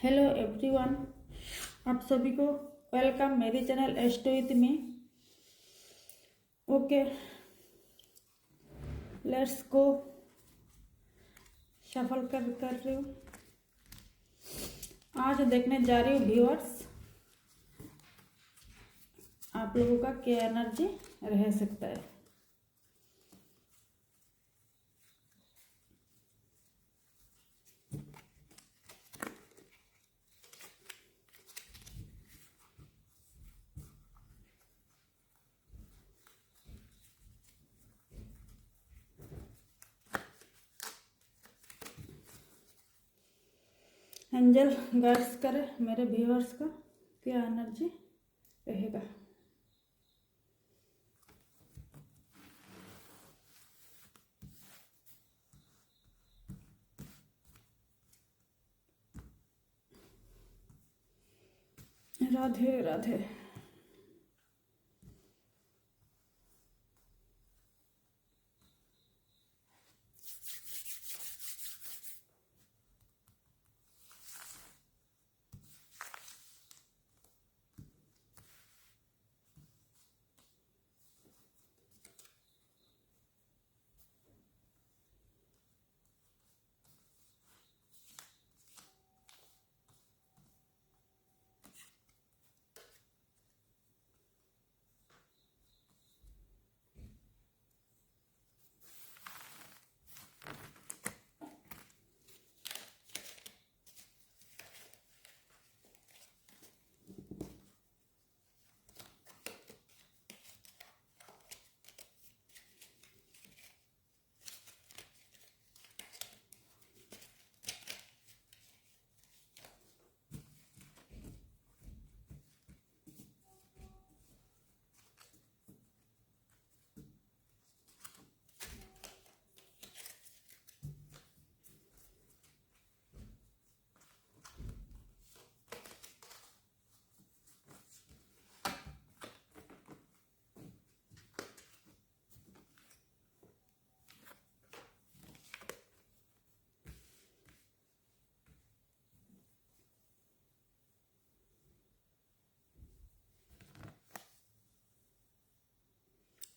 Hello everyone, आप सभी को वेलकम मेरे चैनल एस्टो with me. Okay, let's go. Shuffle कर रही हूँ। आज देखने जा रही हूँ व्यूअर्स, आप लोगों का क्या एनर्जी रह सकता है। एंजल गाइड्स करे मेरे व्यूअर्स का क्या एनर्जी रहेगा। राधे राधे।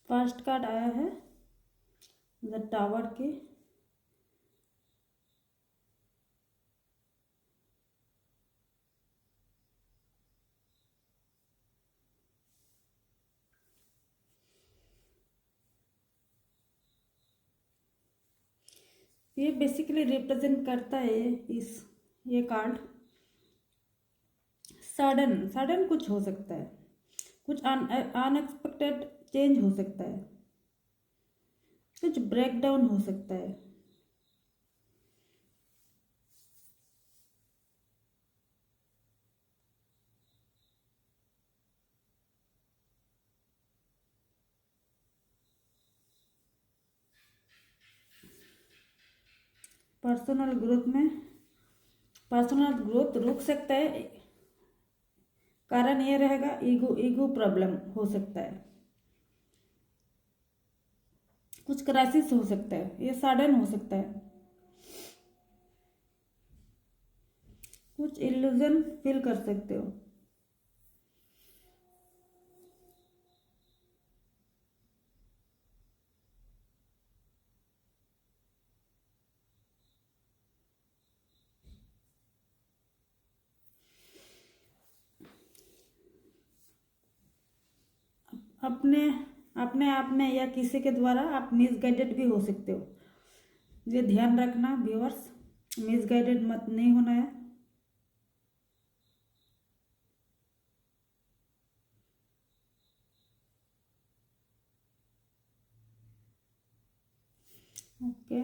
फर्स्ट कार्ड आया है द टावर की। ये बेसिकली रिप्रेजेंट करता है ये कार्ड सडन सडन कुछ हो सकता है, कुछ अनएक्सपेक्टेड चेंज हो सकता है, कुछ ब्रेकडाउन हो सकता है। पर्सनल ग्रोथ रुक सकता है। कारण ये रहेगा ईगो ईगो प्रॉब्लम हो सकता है, कुछ क्राइसिस हो सकता है, ये सडन हो सकता है, कुछ इल्यूजन फील कर सकते हो। अपने अपने आप में या किसी के द्वारा आप मिसगाइडेड भी हो सकते हो। ये ध्यान रखना व्यूअर्स, मिसगाइडेड मत नहीं होना है। Okay,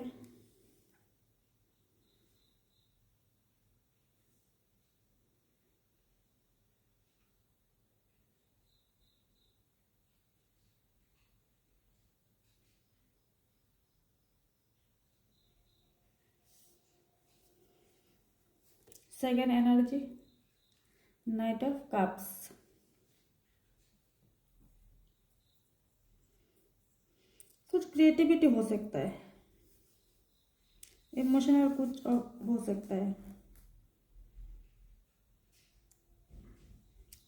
second energy night of cups. कुछ क्रिएटिविटी हो सकता है, इमोशनल कुछ हो सकता है।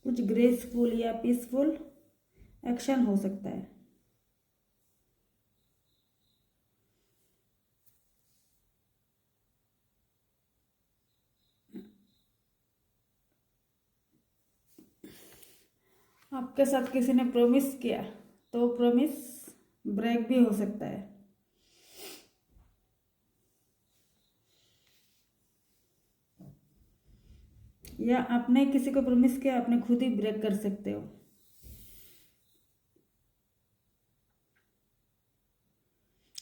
कुछ ग्रेसफुल या पीसफुल एक्शन हो सकता है। आपके साथ किसी ने प्रॉमिस किया तो प्रॉमिस ब्रेक भी हो सकता है। या आपने किसी को प्रॉमिस किया, आपने खुद ही ब्रेक कर सकते हो।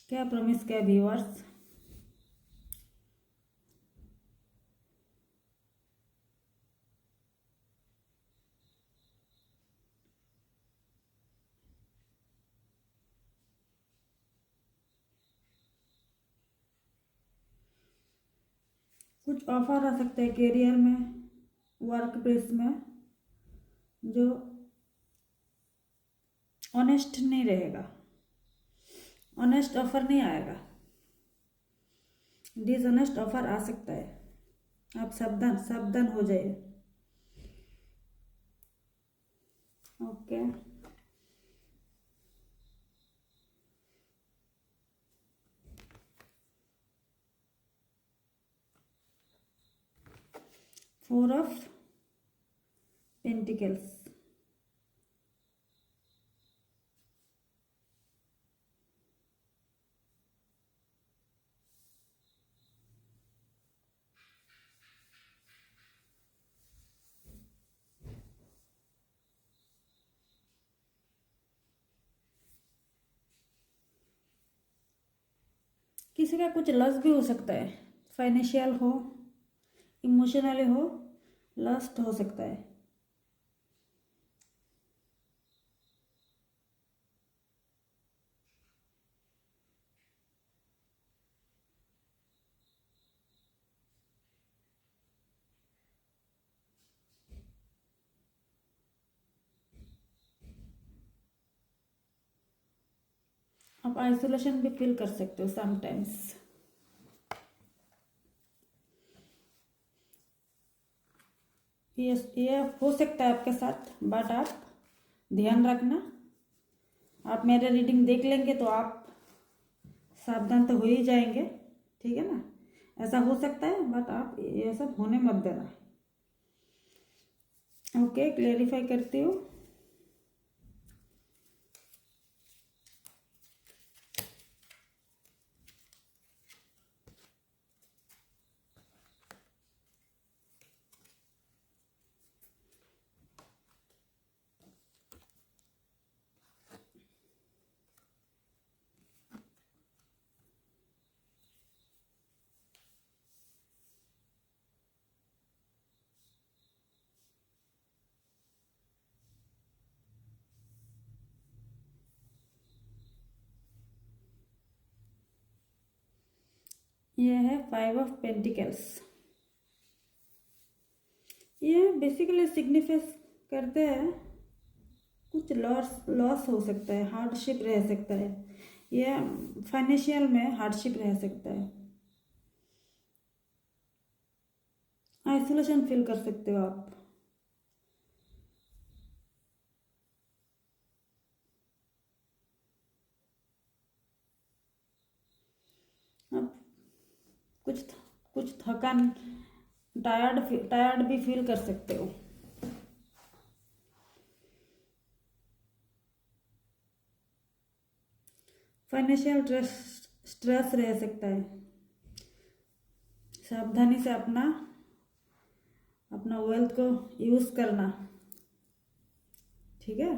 क्या प्रॉमिस किया व्यूअर्स? कुछ ऑफर आ सकते हैं करियर में, वर्क प्लेस में, जो ऑनेस्ट नहीं रहेगा। ऑनेस्ट ऑफर नहीं आएगा, डिसऑनेस्ट ऑफर आ सकता है। आप सावधान सावधान हो जाइए। Okay, four of pentacles. किसी का कुछ लॉस भी हो सकता है, फाइनेंशियल हो, इमोशनली हो, लॉस्ट हो सकता है। आप आइसोलेशन भी फील कर सकते हो समटाइम्स। ये हो सकता है आपके साथ, बट आप ध्यान रखना। आप मेरे रीडिंग देख लेंगे तो आप सावधान तो हो ही जाएंगे, ठीक है ना। ऐसा हो सकता है, बट आप ये सब होने मत देना। ओके, क्लेरिफाई करती हूँ। ये है फाइव ऑफ पेंटिकल्स। ये बेसिकली सिग्निफाइज करते हैं कुछ लॉस लॉस हो सकता है, हार्डशिप रह सकता है, या फाइनेंशियल में हार्डशिप रह सकता है। आइसोलेशन फील कर सकते हो आप। आप कुछ कुछ थकान, टायर्ड भी फील कर सकते हो। फाइनेंशियल स्ट्रेस रह सकता है। सावधानी से अपना अपना वेल्थ को यूज करना, ठीक है।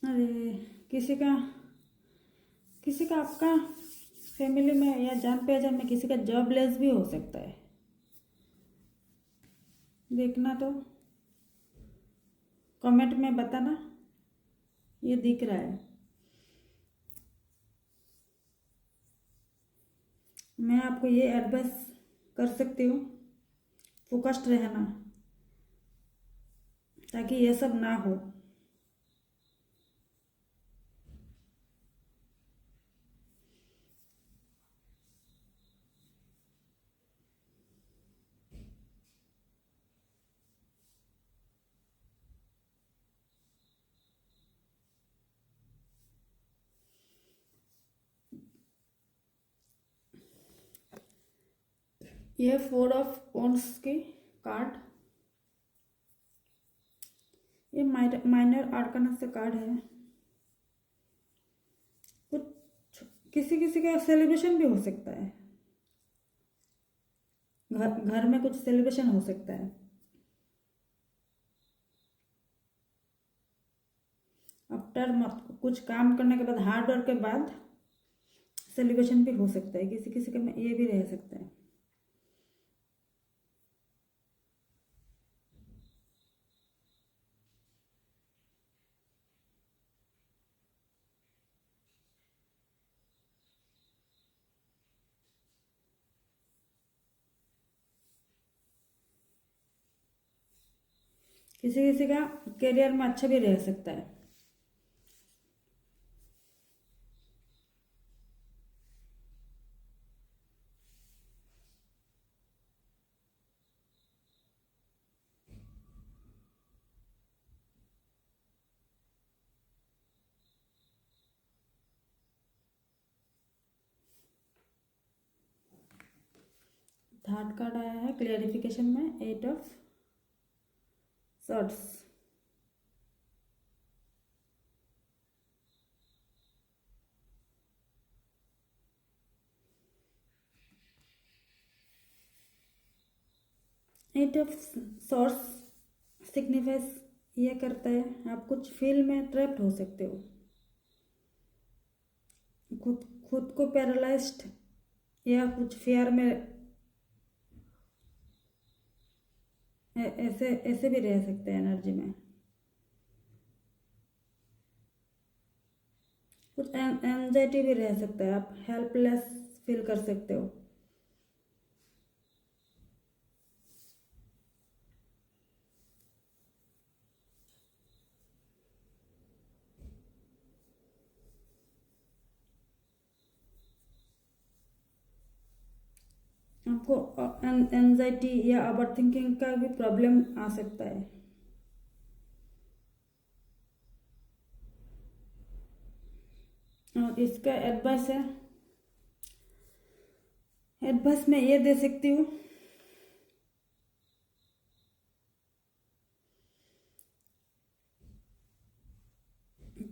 अरे, किसी का आपका फैमिली में या जान पहचान में किसी का जॉब लेस भी हो सकता है। देखना तो कमेंट में बताना, ये दिख रहा है। मैं आपको ये एडवाइस कर सकती हो। फोकस्ड रहना ताकि ये सब ना हो। ये 4 ऑफ Wands की कार्ड, ये माइनर आर्काना से कार्ड है। कुछ किसी किसी का सेलिब्रेशन भी हो सकता है, घर में कुछ सेलिब्रेशन हो सकता है। आफ्टर कुछ काम करने के बाद, हार्ड वर्क के बाद सेलिब्रेशन भी हो सकता है, किसी किसी का ये भी रह सकता है। किसी किसी का करियर में अच्छा भी रह सकता है। थर्ड कार्ड आया है क्लियरिफिकेशन में, 8 of Swords। Eight of Swords signifies ये करता है आप कुछ फील में ट्रैप्ड हो सकते हो, खुद खुद को पैरालाइज्ड या कुछ फेयर में ऐसे ऐसे भी रह सकते हैं एनर्जी में। कुछ एंजाइटी भी रह सकता है, आप हेल्पलेस फील कर सकते हो। आपको एंजाइटी या ओवर थिंकिंग का भी प्रॉब्लम आ सकता है। और इसका एडवाइस मैं ये दे सकती हूँ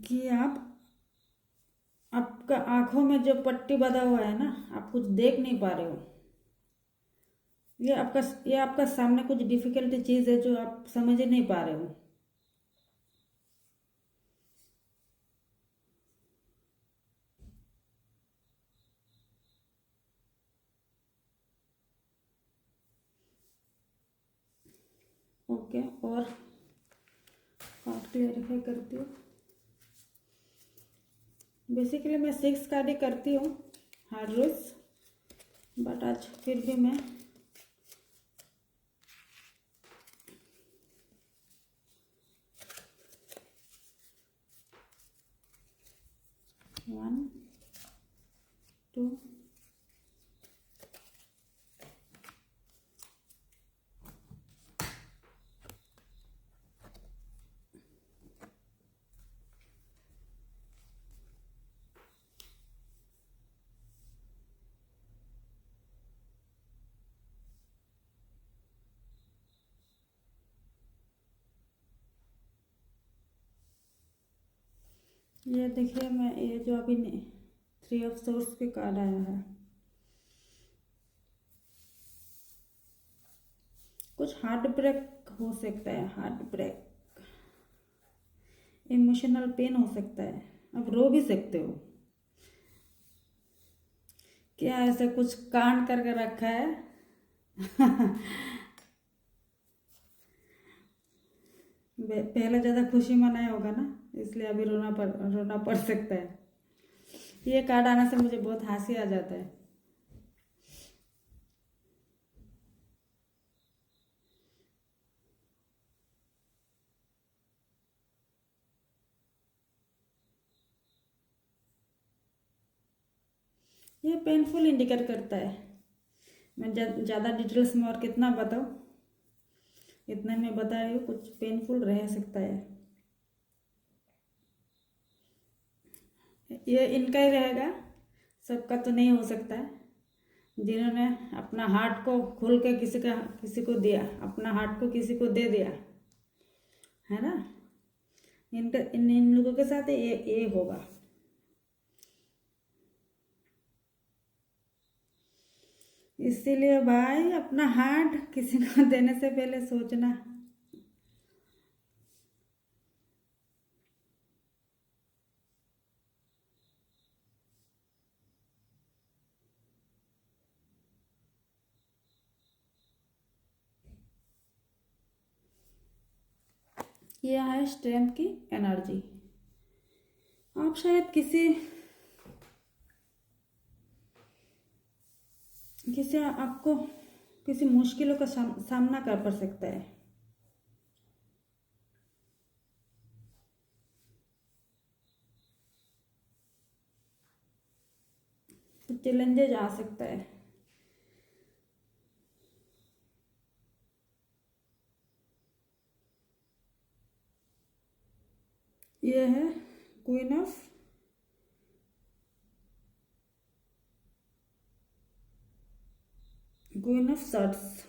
कि आपका आंखों में जो पट्टी बंधा हुआ है ना, आप कुछ देख नहीं पा रहे हो। ये आपका सामने कुछ डिफिकल्टी चीज़ है जो आप समझ ही नहीं पा रहे हो। ओके, और कार्ड क्लियरिफाई करती हूँ। बेसिकली मैं 6 कार्ड ही करती हूँ हर रोज, बट आज फिर भी मैं वन, टू, ये देखिए, मैं ये जो अभी 3 ऑफ Swords के कार्ड आया है, कुछ हार्ट ब्रेक हो सकता है, हार्ट ब्रेक, इमोशनल पेन हो सकता है, आप रो भी सकते हो। क्या ऐसा कुछ कांड करके रखा है पहले ज़्यादा खुशी मनाया होगा ना, इसलिए अभी रोना पड़ सकता है। ये कार्ड आने से मुझे बहुत हंसी आ जाता है। ये पेनफुल इंडिकेट करता है। मैं ज़्यादा डिटेल्स में और कितना बताऊँ, इतना मैं बता रही हूँ, कुछ पेनफुल रह सकता है। ये इनका ही रहेगा, सबका तो नहीं हो सकता है। जिन्होंने अपना हार्ट को खोल के किसी को दिया, अपना हार्ट को किसी को दे दिया है ना, इनका इन लोगों के साथ ये होगा। इसीलिए भाई अपना हार्ट किसी को देने से पहले सोचना। यह है स्ट्रेंथ की एनर्जी। आप शायद किसी आपको किसी मुश्किलों का सामना कर पड़ सकता है। चैलेंजेज आ सकता है। ये है क्वीन ऑफ सॉर्ड्स।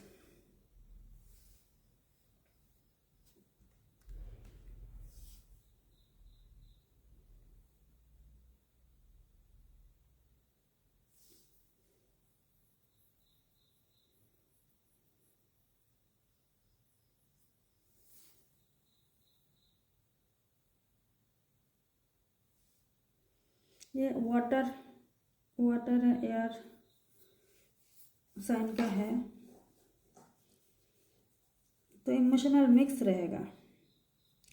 ये वाटर एयर साइन का है, तो इमोशनल मिक्स रहेगा।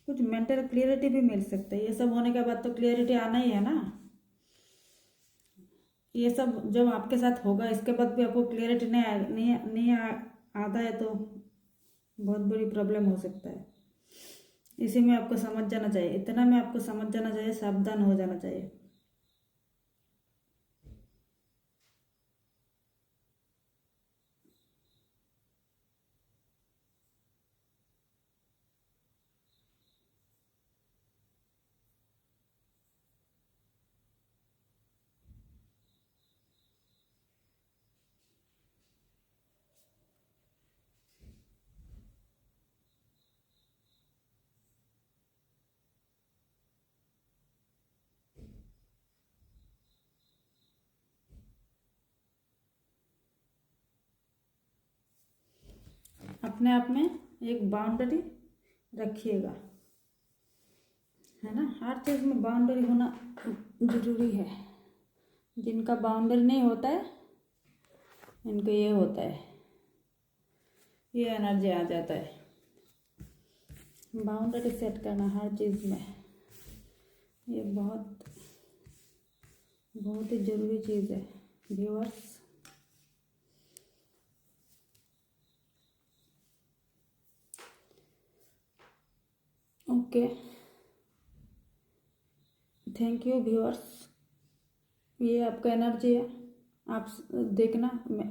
कुछ मेंटल क्लियरिटी भी मिल सकता है। ये सब होने के बाद तो क्लियरिटी आना ही है ना। ये सब जब आपके साथ होगा, इसके बाद भी आपको क्लियरिटी आता है तो बहुत बड़ी प्रॉब्लम हो सकता है। इसी में आपको समझ जाना चाहिए, इतना में आपको समझ जाना चाहिए, सावधान हो जाना चाहिए। अपने आप में एक बाउंड्री रखिएगा, है ना। हर चीज़ में बाउंड्री होना जरूरी है। जिनका बाउंड्री नहीं होता है, इनको ये होता है, ये एनर्जी आ जाता है। बाउंड्री सेट करना हर चीज़ में, ये बहुत बहुत ही ज़रूरी चीज़ है viewers. Okay, thank you viewers. ये आपका एनर्जी है, आप देखना। मैं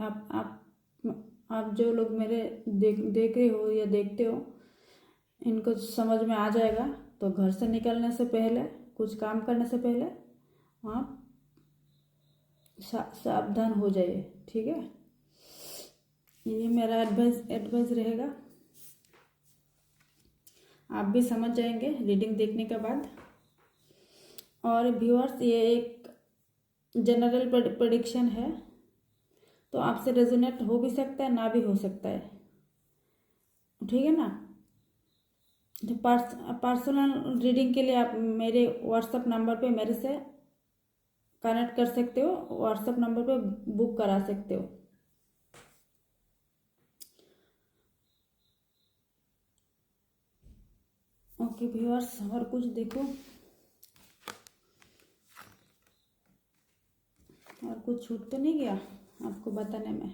आप जो लोग मेरे देख रहे हो या देखते हो, इनको समझ में आ जाएगा। तो घर से निकलने से पहले, कुछ काम करने से पहले आप सावधान हो जाइए, ठीक है। ये मेरा एडवाइस रहेगा। आप भी समझ जाएंगे रीडिंग देखने के बाद। और व्यूअर्स, ये एक जनरल प्रेडिक्शन है, तो आपसे रेजोनेट हो भी सकता है, ना भी हो सकता है, ठीक है ना। तो पर्सनल रीडिंग के लिए आप मेरे व्हाट्सएप नंबर पे मेरे से कनेक्ट कर सकते हो, व्हाट्सएप नंबर पे बुक करा सकते हो। ओके व्यूअर्स, और कुछ देखो, और कुछ छूट तो नहीं गया आपको बताने में।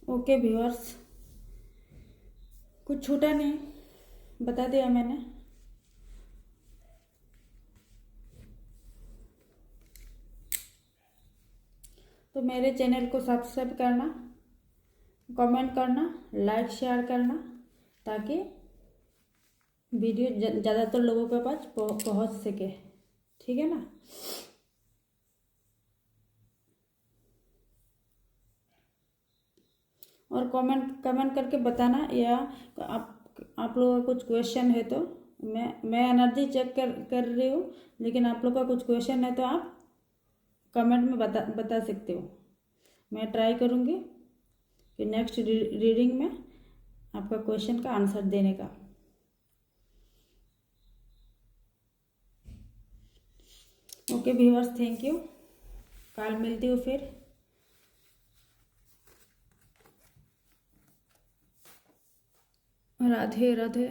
ओके व्यूअर्स, कुछ छूटा नहीं, बता दिया मैंने। तो मेरे चैनल को सब्सक्राइब करना, कमेंट करना, लाइक शेयर करना, ताकि वीडियो ज़्यादातर लोगों के पास पहुंच सके, ठीक है ना। और कमेंट करके बताना, या आप लोगों का कुछ क्वेश्चन है तो मैं एनर्जी चेक कर रही हूँ, लेकिन आप लोग का कुछ क्वेश्चन है तो आप कमेंट में बता सकते हो। मैं ट्राई करूँगी कि नेक्स्ट रीडिंग में आपका क्वेश्चन का आंसर देने का। Okay viewers, thank you. कल मिलती हूँ फिर। राधे राधे।